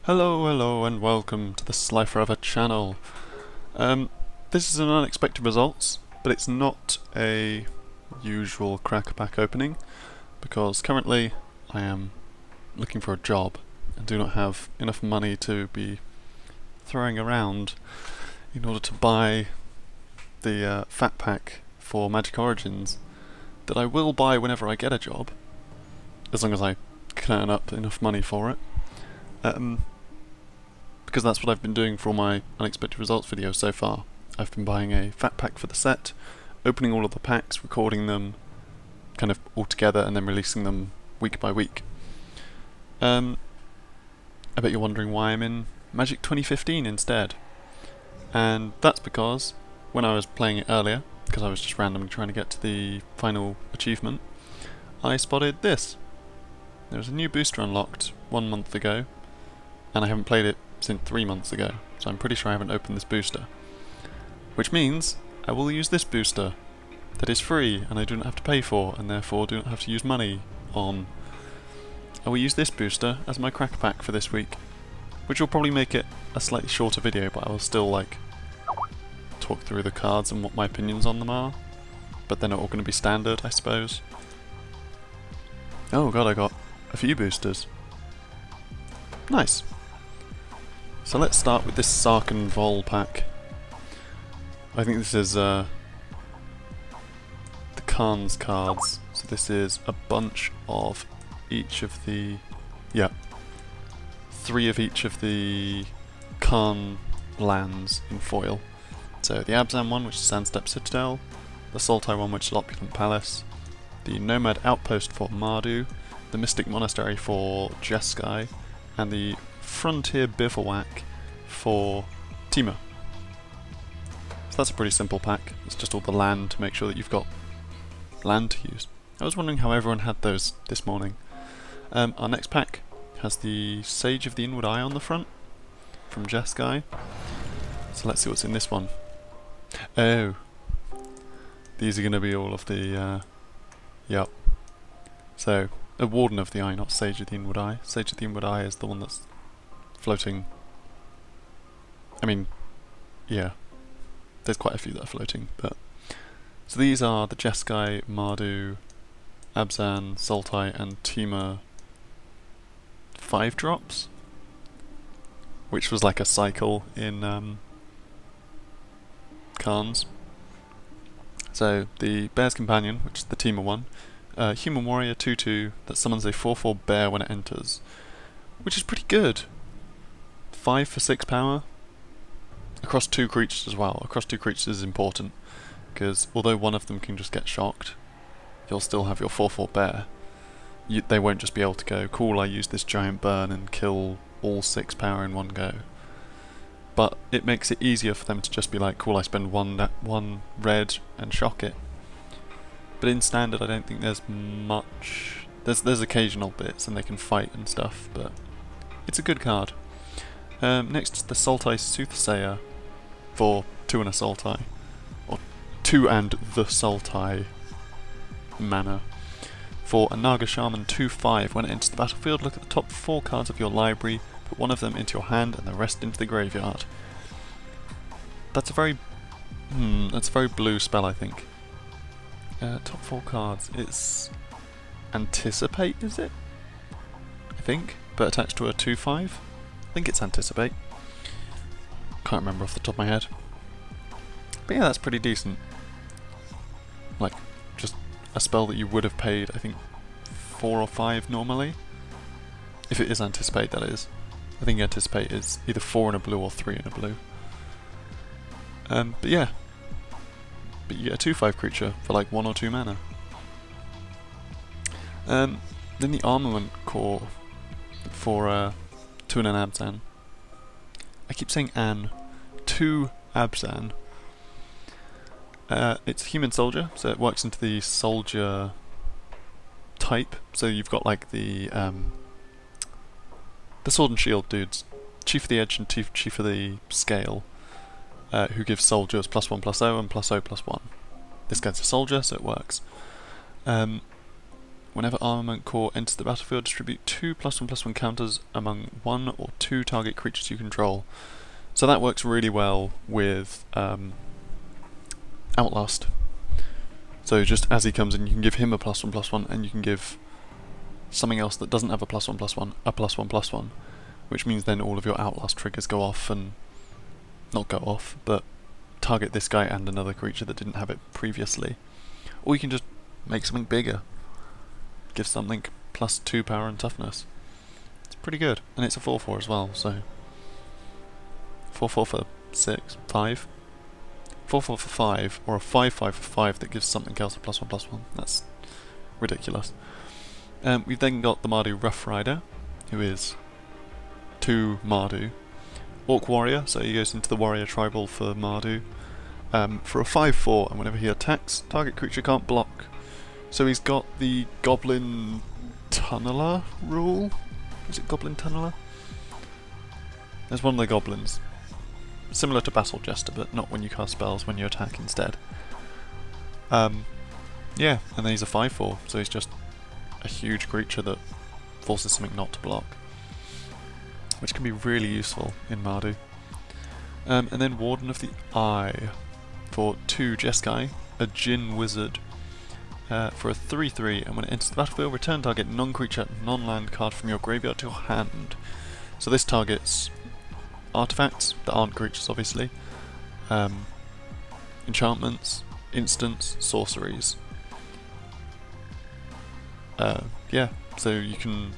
Hello, and welcome to the Slyphor channel. This is an unexpected results, but it's not a usual cracker pack opening, because currently I am looking for a job and do not have enough money to be throwing around in order to buy the fat pack for Magic Origins that I will buy whenever I get a job, as long as I can earn up enough money for it. Because that's what I've been doing for all my unexpected results videos so far. I've been buying a fat pack for the set, opening all of the packs, recording them kind of all together, and then releasing them week by week. I bet you're wondering why I'm in Magic 2015 instead. And that's because when I was playing it earlier, because I was just randomly trying to get to the final achievement, I spotted this. There was a new booster unlocked 1 month ago, and I haven't played it since 3 months ago, so I'm pretty sure I haven't opened this booster. Which means I will use this booster that is free and I do not have to pay for, and therefore do not have to use money on. I will use this booster as my cracker pack for this week, which will probably make it a slightly shorter video, but I will still talk through the cards and what my opinions on them are. But they're not all going to be standard, I suppose. Oh god, I got a few boosters. Nice. So let's start with this Sarkan Vol pack. I think this is the Khan's cards. So this is a bunch of each of the... yeah. 3 of each of the Khan lands in foil. So the Abzan one, which is Sandstep Citadel, the Sultai one, which is Opulent Palace, the Nomad Outpost for Mardu, the Mystic Monastery for Jeskai, and the Frontier Bivouac for Temur. So that's a pretty simple pack. It's just all the land to make sure that you've got land to use. I was wondering how everyone had those this morning. Our next pack has the Sage of the Inward Eye on the front from Jeskai. So let's see what's in this one. Oh, these are going to be all of the yep. So a Warden of the Eye, not Sage of the Inward Eye. Sage of the Inward Eye is the one that's floating. I mean, yeah, there's quite a few that are floating, but... So these are the Jeskai, Mardu, Abzan, Sultai and Temur 5-drops, which was like a cycle in Khans. So the Bear's Companion, which is the Temur one, Human Warrior 2/2 that summons a 4/4 bear when it enters, which is pretty good. 5 for 6 power, across 2 creatures as well. Across 2 creatures is important, because although one of them can just get shocked, you'll still have your 4/4 bear. They won't just be able to go, cool, I use this giant burn and kill all 6 power in one go. But it makes it easier for them to just be like, cool, I spend one red and shock it. But in standard I don't think there's much. There's occasional bits and they can fight and stuff, but it's a good card. Next is the Sultai Soothsayer for 2 and a Sultai. Or 2 and the Sultai mana. For a Naga Shaman 2/5, when it enters the battlefield, look at the top 4 cards of your library, put one of them into your hand and the rest into the graveyard. That's a very blue spell, I think. Top 4 cards. It's Anticipate, is it? I think, but attached to a 2/5. I think it's Anticipate. Can't remember off the top of my head. But yeah, that's pretty decent. Like, just a spell that you would have paid, I think, 4 or 5 normally. If it is Anticipate, that is. I think Anticipate is either 4 in a blue or 3 in a blue. But yeah. But you get a 2/5 creature for like 1 or 2 mana. Then the Armament Core for 2 and an Abzan. I keep saying 2 Abzan. It's a human soldier, so it works into the soldier type. So you've got like the sword and shield dudes, Chief of the Edge and Chief of the Scale, who gives soldiers +1/+0 and +0/+1. This guy's a soldier, so it works. Whenever Armament Core enters the battlefield, distribute 2+1/+1 counters among 1 or 2 target creatures you control. So that works really well with Outlast. So just as he comes in, you can give him a +1/+1, and you can give something else that doesn't have a +1/+1 a +1/+1, which means then all of your Outlast triggers go off, and not go off, but target this guy and another creature that didn't have it previously. Or you can just make something bigger, give something +2 power and toughness. It's pretty good, and it's a 4/4 as well, so 4/4 for 6, 5. 4/4 for 5, or a 5/5 for 5 that gives something else a +1/+1. That's ridiculous. We've then got the Mardu Rough Rider, who is 2 Mardu. Orc Warrior, so he goes into the Warrior Tribal for Mardu. For a 5/4, and whenever he attacks, target creature can't block. So he's got the Goblin Tunneler rule? Is it Goblin Tunneler? There's one of the goblins. Similar to Battle Jester, but not when you cast spells, when you attack instead. Yeah, and then he's a 5/4, so he's just a huge creature that forces something not to block, which can be really useful in Mardu. And then Warden of the Eye for 2 Jeskai, a Djinn Wizard, for a 3/3, and when it enters the battlefield, return target non-creature, non-land card from your graveyard to your hand. So this targets artifacts that aren't creatures, obviously, enchantments, instants, sorceries. Yeah, so you can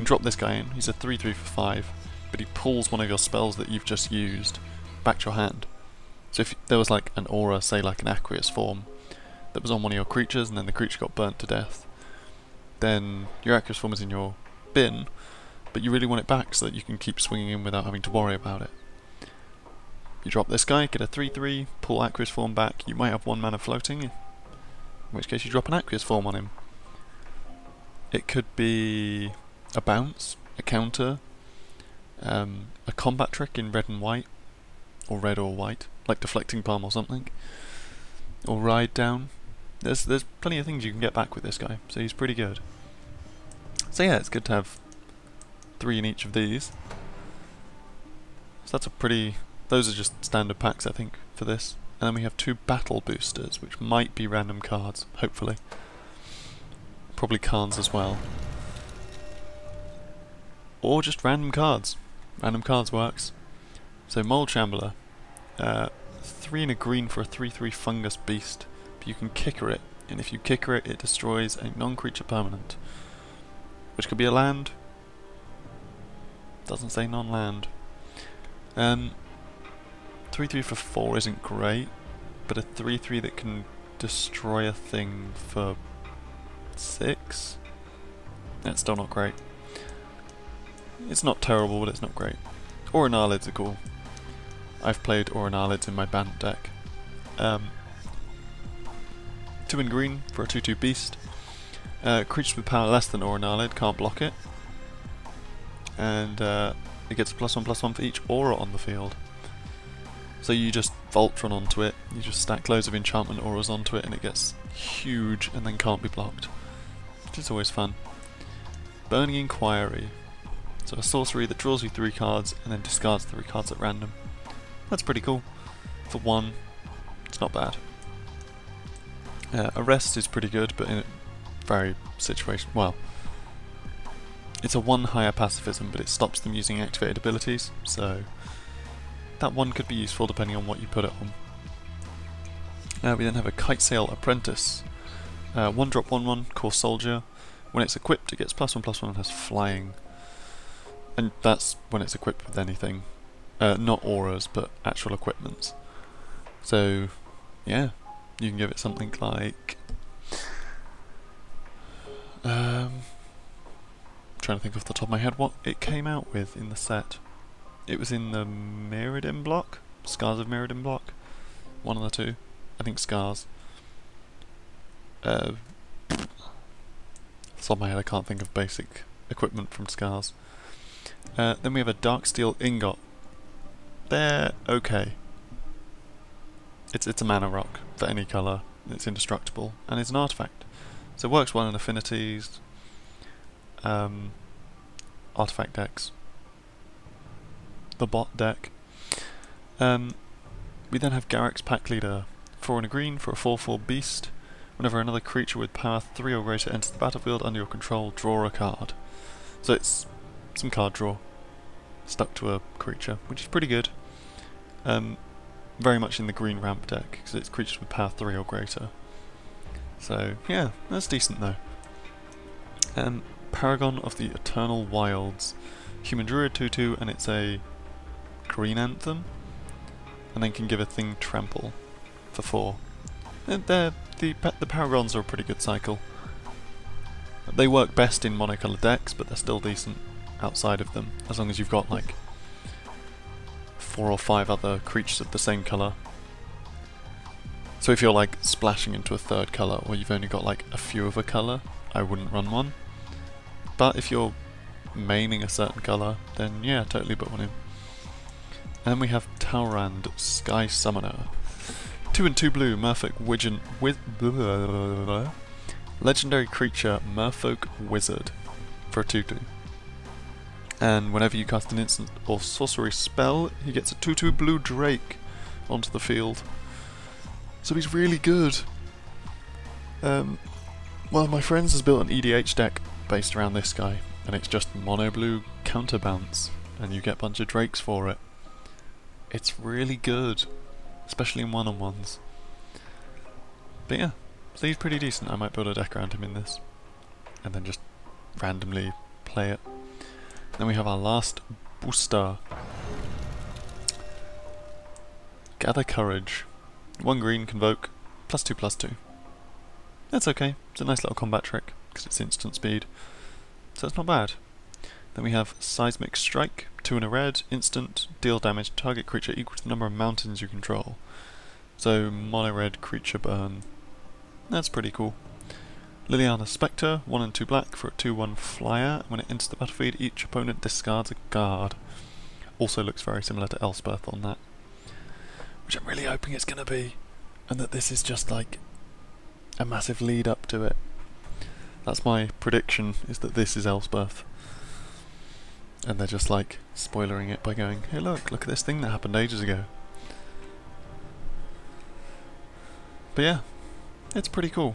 drop this guy in. He's a 3/3 for 5, but he pulls one of your spells that you've just used back to your hand. So if there was like an aura, say like an Aqueous form, that was on one of your creatures, and then the creature got burnt to death, then your Aqueous form is in your bin, but you really want it back so that you can keep swinging in without having to worry about it. You drop this guy, get a 3/3, pull Aqueous form back. You might have 1 mana floating, in which case you drop an Aqueous form on him. It could be a bounce, a counter, a combat trick in red and white, or red or white, like Deflecting Palm or something, or Ride Down. There's plenty of things you can get back with this guy, so he's pretty good. So yeah, it's good to have 3 in each of these. So that's a pretty... those are just standard packs, I think, for this. And then we have 2 battle boosters, which might be random cards, hopefully. Probably Khans as well. Or just random cards. Random cards works. So Mold Shambler, 3 and a green for a 3/3 fungus beast. But you can kicker it, and if you kicker it, it destroys a non-creature permanent. Which could be a land. Doesn't say non-land. 3/3 for 4 isn't great, but a 3/3 that can destroy a thing for 6? That's still not great. It's not terrible, but it's not great. Orinalids are cool. I've played Orinalids in my Bant deck. 2 in green for a 2/2 beast. Creatures with power less than Orinalid can't block it. And it gets a +1/+1 for each aura on the field. So you just Voltron onto it, you just stack loads of enchantment auras onto it, and it gets huge and then can't be blocked. Which is always fun. Burning Inquiry. So a sorcery that draws you 3 cards and then discards 3 cards at random. That's pretty cool. For 1, it's not bad. Arrest is pretty good, but in a very situation... well, it's a 1 higher pacifism, but it stops them using activated abilities, so that one could be useful depending on what you put it on. We then have a Kitesail Apprentice. 1-drop 1/1, Core Soldier. When it's equipped, it gets +1/+1 and has flying. And that's when it's equipped with anything. Not auras, but actual equipments. So, yeah, you can give it something like... trying to think off the top of my head what it came out with in the set. It was in the Mirrodin block? Scars of Mirrodin block? One of the two. I think Scars. Off the top of my head I can't think of basic equipment from Scars. Then we have a Darksteel Ingot. They're okay. It's a mana rock for any colour. it's indestructible, and it's an artifact. So it works well in affinities, artifact decks, the bot deck. We then have Garrick's Pack Leader. 4 and a green for a 4/4 beast. Whenever another creature with power 3 or greater enters the battlefield under your control, draw a card. So it's some card draw stuck to a creature, which is pretty good. Very much in the green ramp deck, because it's creatures with power 3 or greater. So yeah, that's decent though. Paragon of the Eternal Wilds. Human Druid 2/2, and it's a green anthem. And then can give a thing trample for 4. And the Paragons are a pretty good cycle. They work best in monocolour decks, but they're still decent outside of them, as long as you've got like 4 or 5 other creatures of the same colour. So if you're like splashing into a third colour, or you've only got like a few of a colour, I wouldn't run one. But if you're maining a certain colour, then yeah, totally put one in. And then we have Talrand, Sky Summoner. 2 and 2 blue, Merfolk Legendary creature, Merfolk Wizard, for a 2/2. And whenever you cast an instant or sorcery spell, he gets a 2/2 blue Drake onto the field. So he's really good. One of my friends has built an EDH deck based around this guy, and it's just mono blue counterbounce, and you get a bunch of Drakes for it. It's really good, especially in one-on-ones. But yeah, so he's pretty decent. I might build a deck around him in this, and then just randomly play it. Then we have our last booster. Gather Courage. 1 green, Convoke, +2/+2. That's okay, it's a nice little combat trick, because it's instant speed, so it's not bad. Then we have Seismic Strike, 2 and a red, instant, deal damage to target creature equal to the number of mountains you control. So mono red creature burn. That's pretty cool. Liliana Spectre, 1 and 2 black for a 2/1 flyer. When it enters the battlefield, each opponent discards a card. Also looks very similar to Elspeth on that, which I'm really hoping it's going to be, and that this is just like a massive lead up to it. That's my prediction, is that this is Elspeth. And they're just like spoilering it by going, hey look at this thing that happened ages ago. But yeah, it's pretty cool.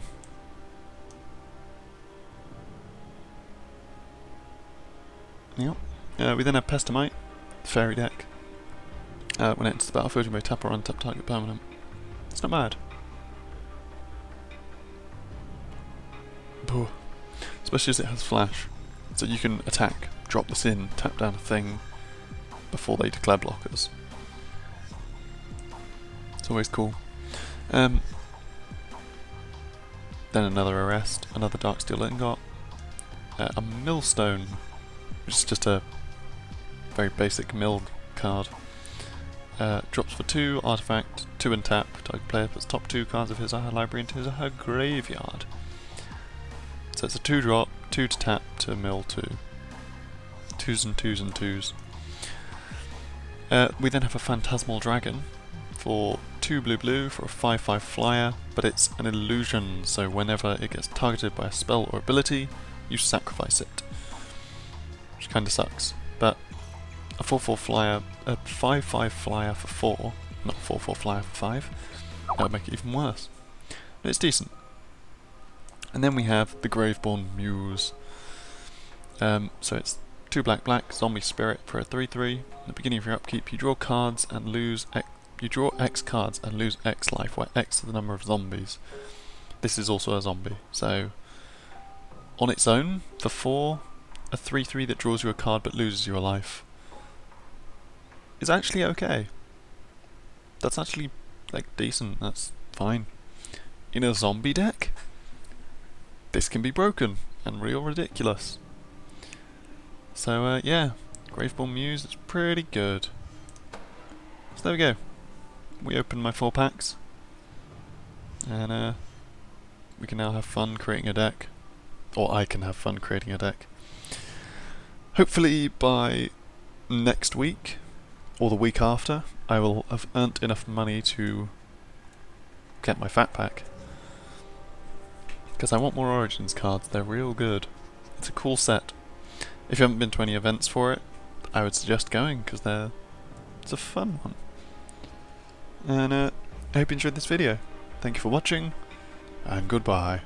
Yep. We then have Pestamite, fairy deck. When it enters the battlefield, you may tap or untap target permanent. It's not bad. Boo. Especially as it has flash, so you can attack, drop this in, tap down a thing before they declare blockers. It's always cool. Then another arrest, another Darksteel Ingot, a Millstone, which is just a very basic mill card. Drops for 2, artifact, 2 and tap, target player puts top 2 cards of his or her library into his or her graveyard. So it's a 2-drop, 2 to tap to mill 2. 2s and 2s and 2s. We then have a Phantasmal Dragon for 2 blue for a 5/5 flyer, but it's an illusion, so whenever it gets targeted by a spell or ability, you sacrifice it. Which kinda sucks, but a 4/4 flyer, a 5/5 flyer for 4, not 4/4 flyer for 5, that would make it even worse. But it's decent. And then we have the Graveborn Muse. So it's 2 black, zombie spirit for a 3/3. At the beginning of your upkeep, you draw cards and lose X, you draw X cards and lose X life, where X is the number of zombies. This is also a zombie, so on its own, for 4, a 3/3 that draws you a card but loses you a life is actually okay. That's actually like decent, that's fine. In a zombie deck, this can be broken and real ridiculous. So yeah, Graveborn Muse is pretty good. So there we go. We opened my 4 packs, and we can now have fun creating a deck, or I can have fun creating a deck. Hopefully by next week, or the week after, I will have earned enough money to get my fat pack. because I want more Origins cards. They're real good. It's a cool set. If you haven't been to any events for it, I would suggest going, because it's a fun one. And I hope you enjoyed this video. Thank you for watching, and goodbye.